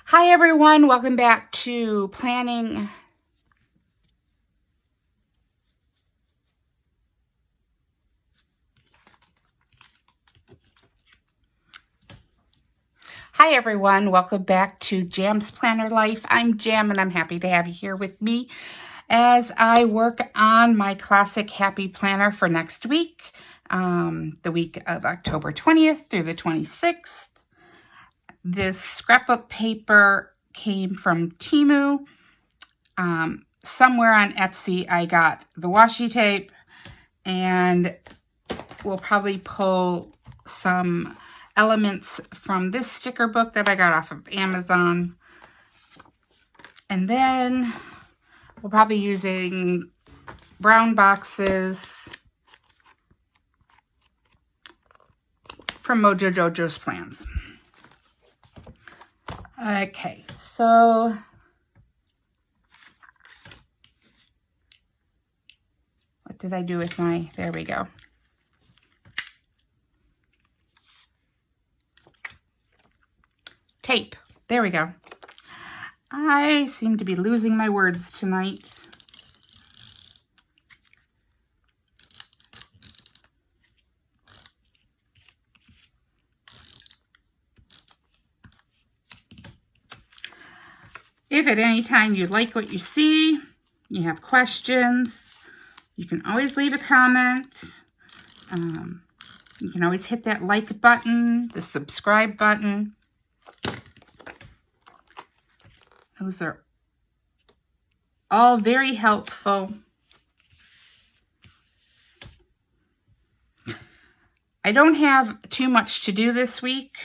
Hi everyone, welcome back to planning. Hi everyone, welcome back to J.A.M's Planner Life. I'm J.A.M and I'm happy to have you here with me as I work on my classic happy planner for next week, the week of October 20th through the 26th. This scrapbook paper came from Temu. Somewhere on Etsy, I got the washi tape, and we'll probably pull some elements from this sticker book that I got off of Amazon. And then we'll probably be using brown boxes from Mojo Jojo's Plans. Okay, so what did I do with my, there we go. Tape, there we go. I seem to be losing my words tonight. If at any time you like what you see, you have questions, you can always leave a comment. You can always hit that like button, the subscribe button. Those are all very helpful. I don't have too much to do this week.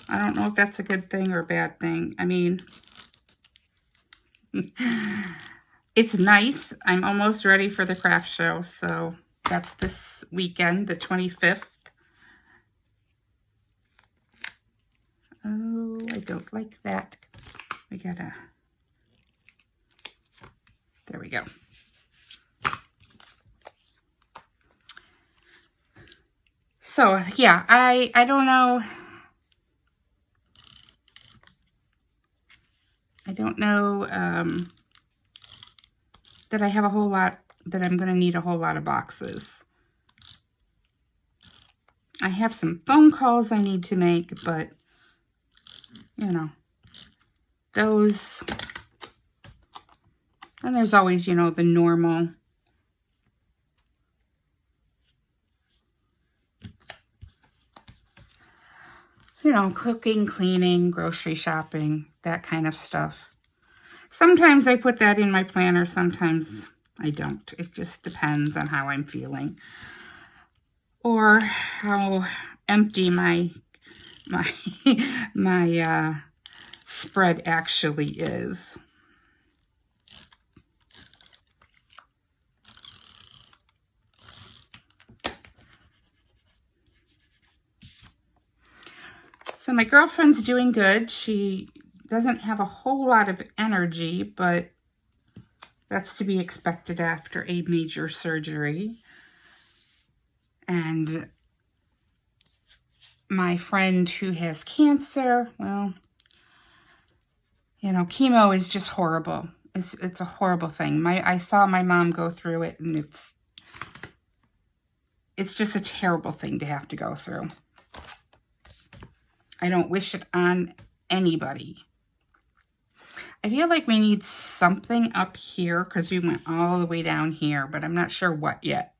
I don't know if that's a good thing or a bad thing. I mean, it's nice. I'm almost ready for the craft show, so that's this weekend, the 25th. Oh, I don't like that. We gotta, there we go. So, yeah, I don't know. I don't know that I have a whole lot, that I'm going to need a whole lot of boxes. I have some phone calls I need to make, but, you know, those, and there's always, you know, the normal, you know, cooking, cleaning, grocery shopping, that kind of stuff. Sometimes I put that in my planner, sometimes I don't. It just depends on how I'm feeling or how empty my spread actually is. So my girlfriend's doing good. She doesn't have a whole lot of energy, but that's to be expected after a major surgery. And my friend who has cancer, well, you know, chemo is just horrible. It's a horrible thing. I saw my mom go through it, and it's just a terrible thing to have to go through. I don't wish it on anybody. I feel like we need something up here because we went all the way down here, but I'm not sure what yet.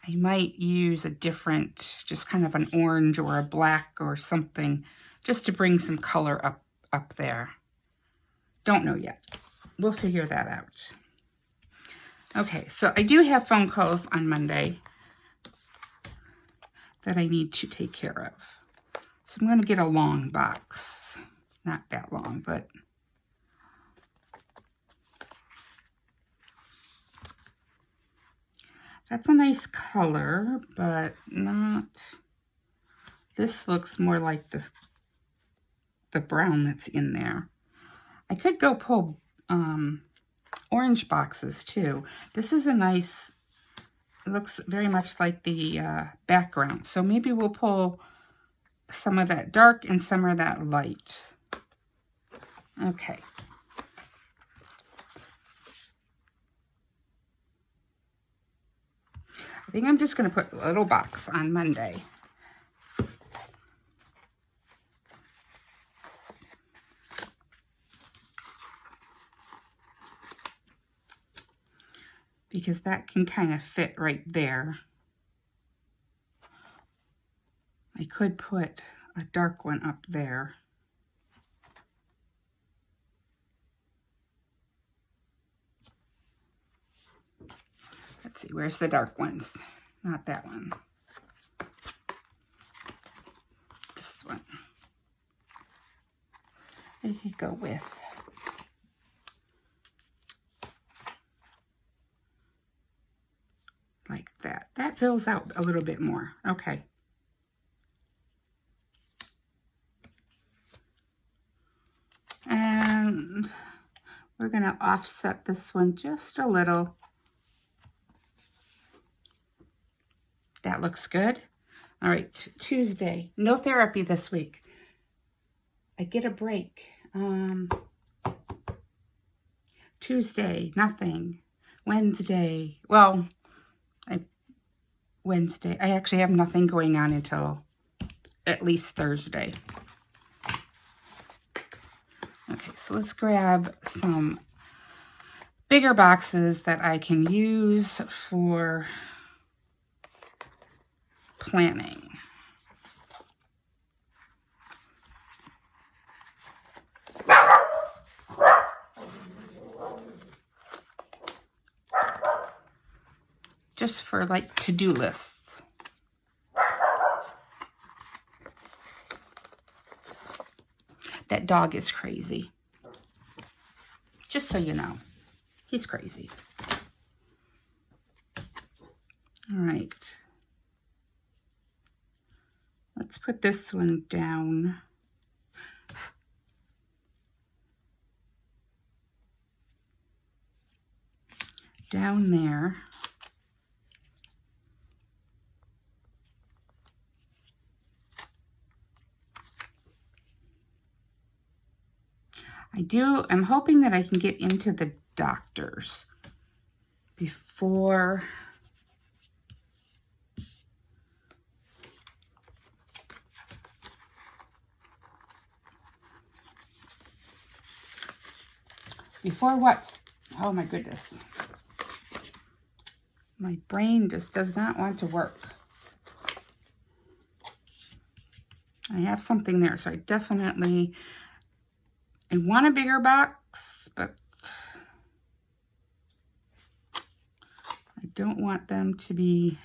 I might use a different, just kind of an orange or a black or something, just to bring some color up there. Don't know yet. We'll figure that out. Okay, so I do have phone calls on Monday that I need to take care of. So I'm going to get a long box. Not that long, but that's a nice color, but not, this looks more like the brown that's in there. I could go pull orange boxes too. This is a nice, it looks very much like the background. So maybe we'll pull some of that dark and some of that light. Okay. I think I'm just going to put a little box on Monday. Because that can kind of fit right there. I could put a dark one up there. Let's see, where's the dark ones? Not that one. This one. There you go with. Like that. That fills out a little bit more. Okay. And we're going to offset this one just a little. That looks good. All right, Tuesday. No therapy this week. I get a break. Tuesday, nothing. Wednesday, well, Wednesday. I actually have nothing going on until at least Thursday. Okay, so let's grab some bigger boxes that I can use for planning. Just for like to-do lists. That dog is crazy. Just so you know, he's crazy. All right. Let's put this one down. Down there. I'm hoping that I can get into the doctors before what? Oh my goodness. My brain just does not want to work. I have something there, so I want a bigger box, but I don't want them to be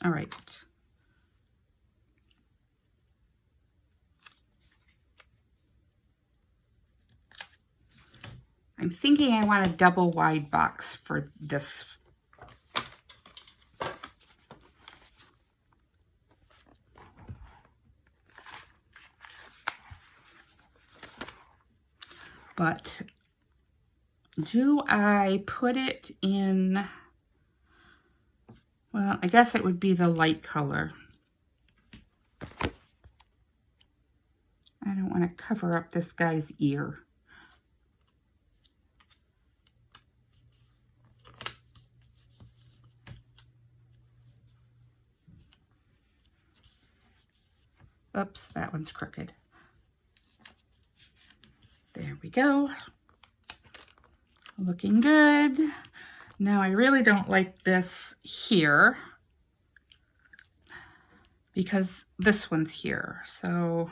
all right. I'm thinking I want a double wide box for this. But do I put it in, well, I guess it would be the light color. I don't want to cover up this guy's ear. Oops, that one's crooked. There we go. Looking good. Now I really don't like this here because this one's here. So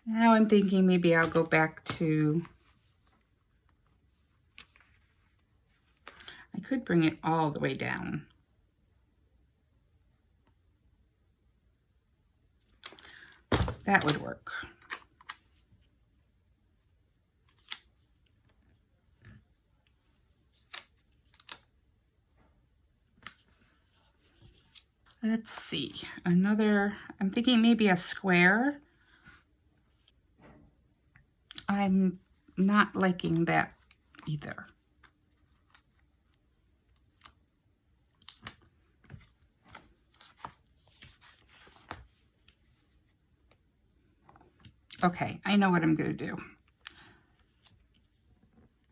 now I'm thinking maybe I'll go back to, I could bring it all the way down. That would work. Let's see, another, I'm thinking maybe a square. I'm not liking that either. Okay, I know what I'm going to do.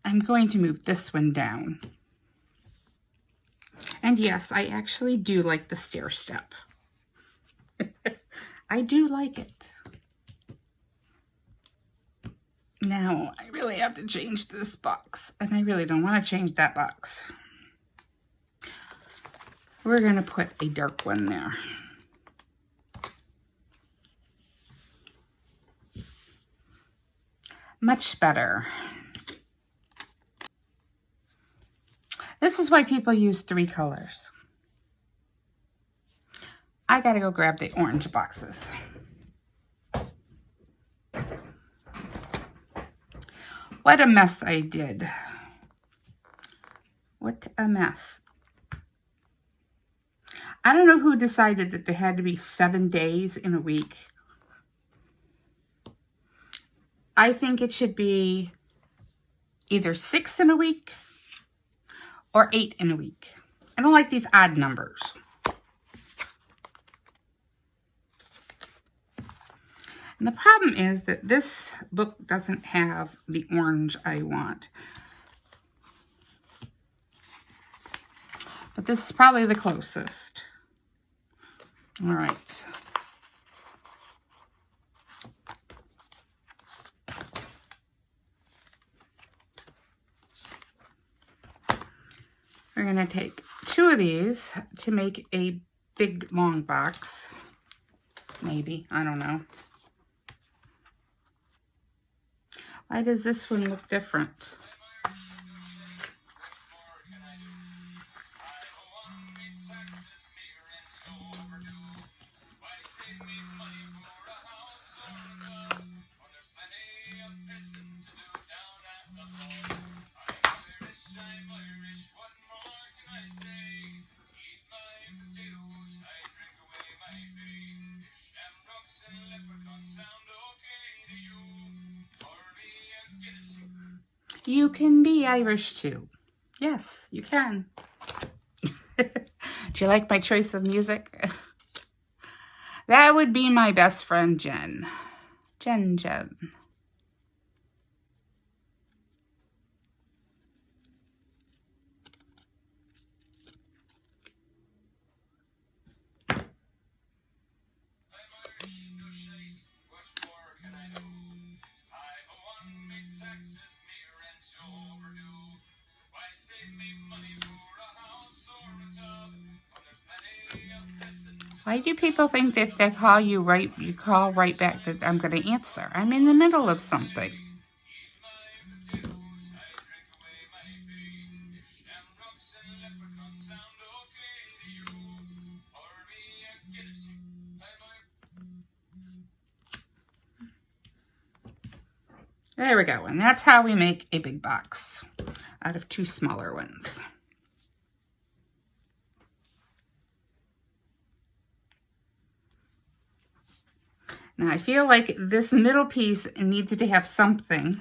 I'm going to move this one down. And yes, I actually do like the stair step. I do like it. Now, I really have to change this box, and I really don't want to change that box. We're going to put a dark one there. Much better. This is why people use 3 colors. I gotta go grab the orange boxes. What a mess I did. What a mess. I don't know who decided that there had to be 7 days in a week. I think it should be either 6 in a week or 8 in a week. I don't like these odd numbers. And the problem is that this book doesn't have the orange I want. But this is probably the closest. All right. We're going to take 2 of these to make a big long box. Maybe, I don't know. Why does this one look different? You can be Irish too. Yes, you can. Do you like my choice of music? That would be my best friend, Jen. Jen. Why do people think that if they call you you call right back that I'm going to answer? I'm in the middle of something. There we go. And that's how we make a big box out of 2 smaller ones. Now I feel like this middle piece needs to have something,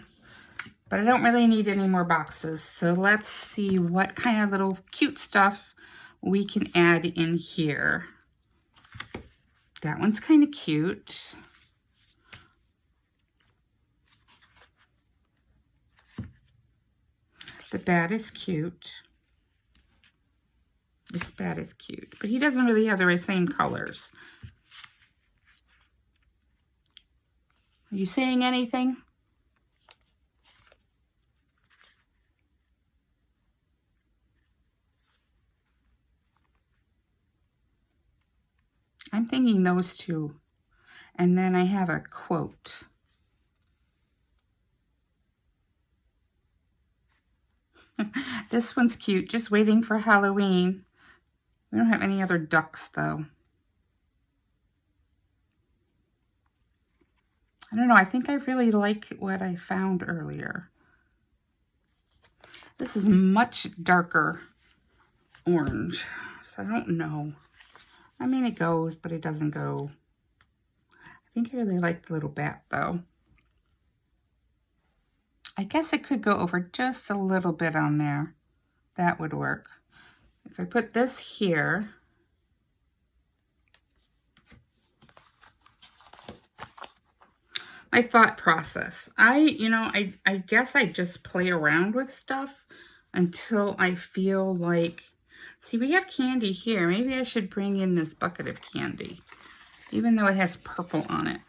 but I don't really need any more boxes. So let's see what kind of little cute stuff we can add in here. That one's kind of cute. The bat is cute. This bat is cute, but he doesn't really have the same colors. Are you saying anything? I'm thinking those 2. And then I have a quote. This one's cute, just waiting for Halloween. We don't have any other ducks though. I don't know, I think I really like what I found earlier. This is much darker orange, so I don't know. I mean, it goes, but it doesn't go. I think I really like the little bat, though. I guess it could go over just a little bit on there. That would work. If I put this here, my thought process. I guess I just play around with stuff until I feel like, see, we have candy here. Maybe I should bring in this bucket of candy, even though it has purple on it.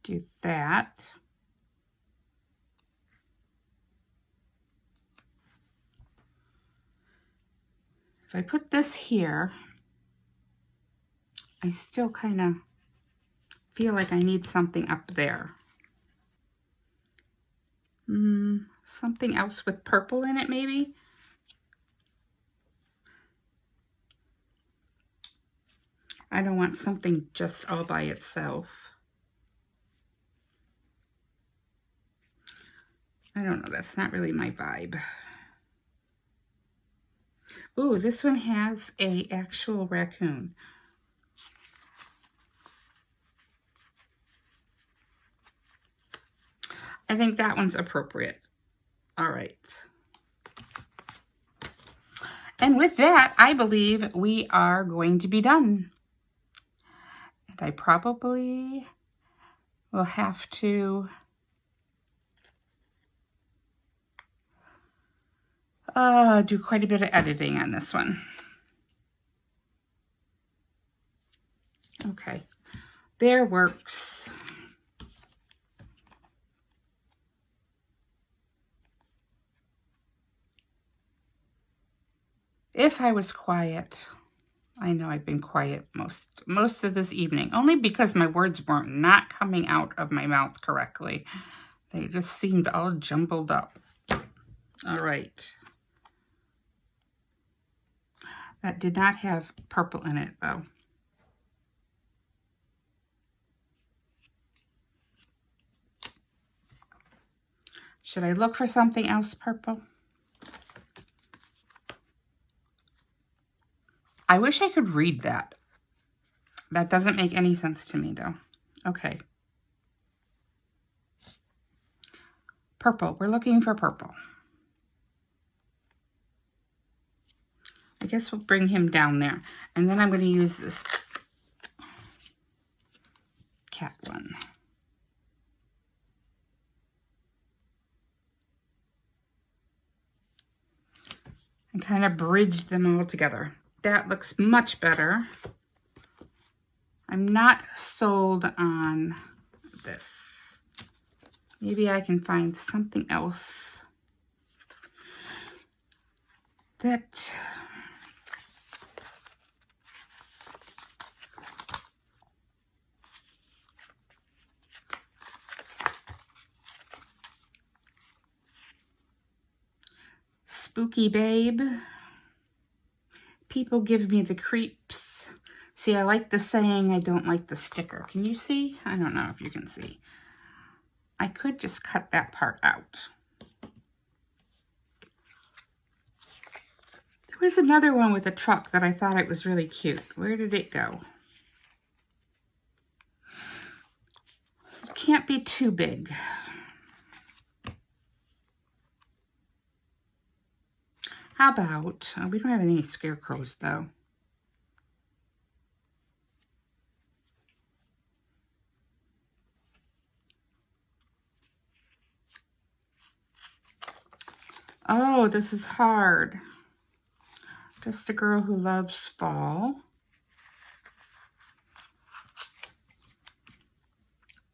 Do that. If I put this here, I still kind of feel like I need something up there. Something else with purple in it, maybe? I don't want something just all by itself. I don't know, that's not really my vibe. Ooh, this one has a actual raccoon. I think that one's appropriate. All right. And with that, I believe we are going to be done. And I probably will have to do quite a bit of editing on this one. Okay, there works. If I was quiet, I know I've been quiet most of this evening, only because my words weren't not coming out of my mouth correctly. They just seemed all jumbled up. All right. That did not have purple in it, though. Should I look for something else purple? I wish I could read that. That doesn't make any sense to me, though. Okay. Purple. We're looking for purple. I guess we'll bring him down there. And then I'm going to use this cat one. And kind of bridge them all together. That looks much better. I'm not sold on this. Maybe I can find something else that Spooky Babe. People give me the creeps. See, I like the saying, I don't like the sticker. Can you see? I don't know if you can see. I could just cut that part out. There was another one with a truck that I thought it was really cute. Where did it go? It can't be too big. How about, we don't have any scarecrows though. Oh, this is hard. Just a girl who loves fall.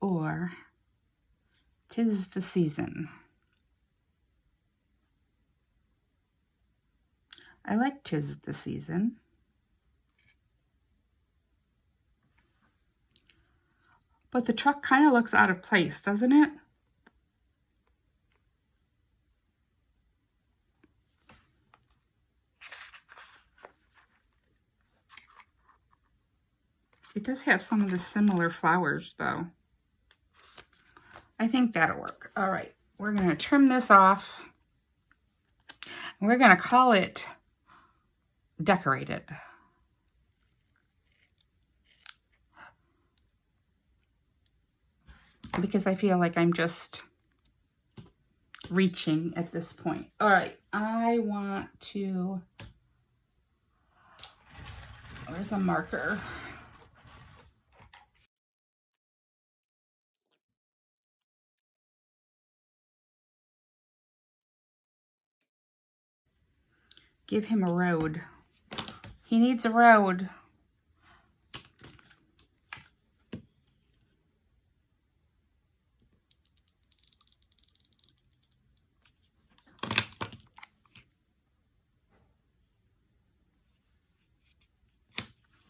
Or 'Tis the Season. I like 'Tis the Season. But the truck kind of looks out of place, doesn't it? It does have some of the similar flowers, though. I think that'll work. All right, we're gonna trim this off. We're gonna call it decorated. Because I feel like I'm just reaching at this point. All right, I want to, where's a marker? Give him a road. He needs a road.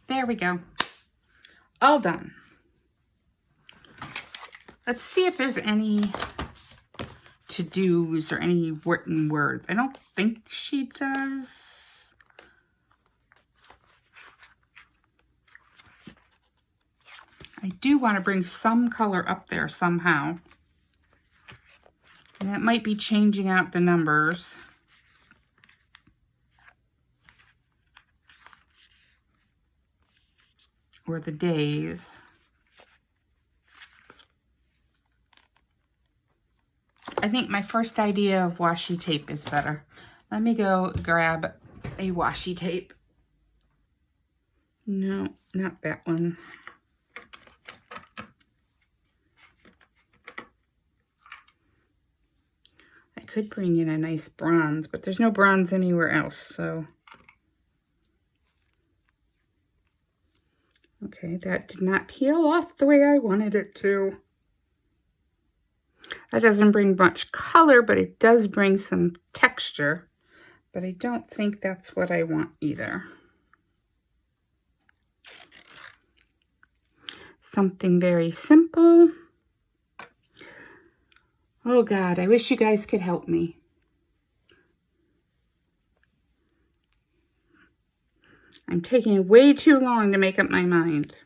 There we go. All done. Let's see if there's any to-dos or any written words. I don't think she does. I do want to bring some color up there somehow. And that might be changing out the numbers. Or the days. I think my first idea of washi tape is better. Let me go grab a washi tape. No, not that one. I could bring in a nice bronze, but there's no bronze anywhere else, so. Okay, that did not peel off the way I wanted it to. That doesn't bring much color, but it does bring some texture. But I don't think that's what I want either. Something very simple. Oh God, I wish you guys could help me. I'm taking way too long to make up my mind.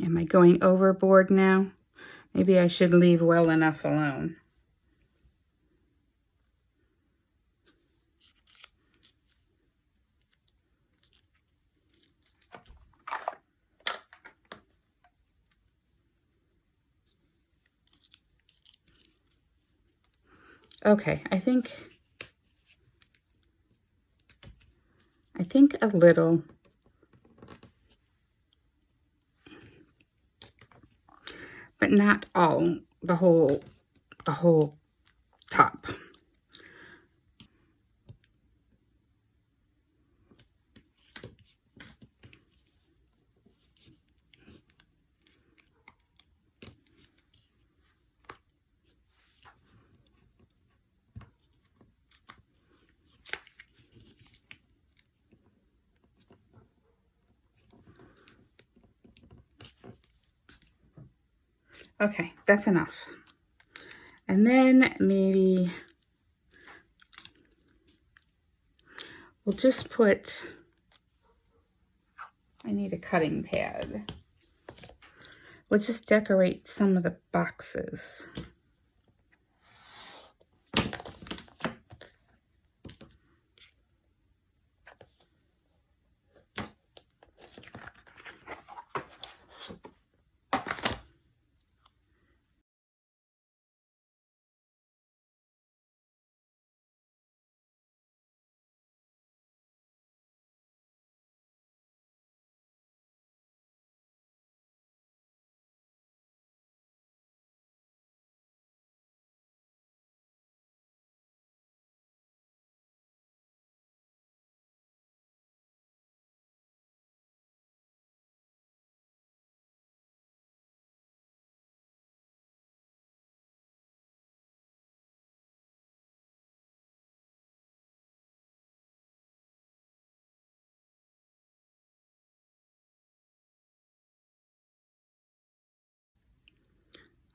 Am I going overboard now? Maybe I should leave well enough alone. Okay, I think a little. But not all, the whole top. Okay, that's enough. And then maybe we'll just put, I need a cutting pad. We'll just decorate some of the boxes.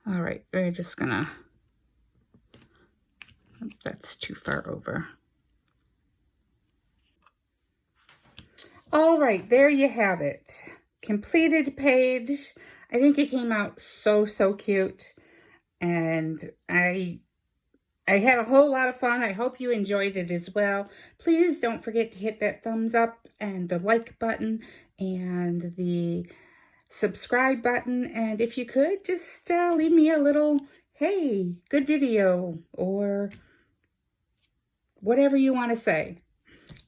All right, we're just gonna, that's too far over. All right, there you have it. Completed page. I think it came out so cute. And I had a whole lot of fun. I hope you enjoyed it as well. Please don't forget to hit that thumbs up and the like button and the subscribe button. And if you could, just leave me a little, hey, good video, or whatever you want to say.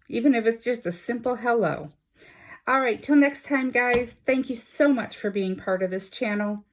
Even if it's just a simple hello. All right, till next time, guys. Thank you so much for being part of this channel.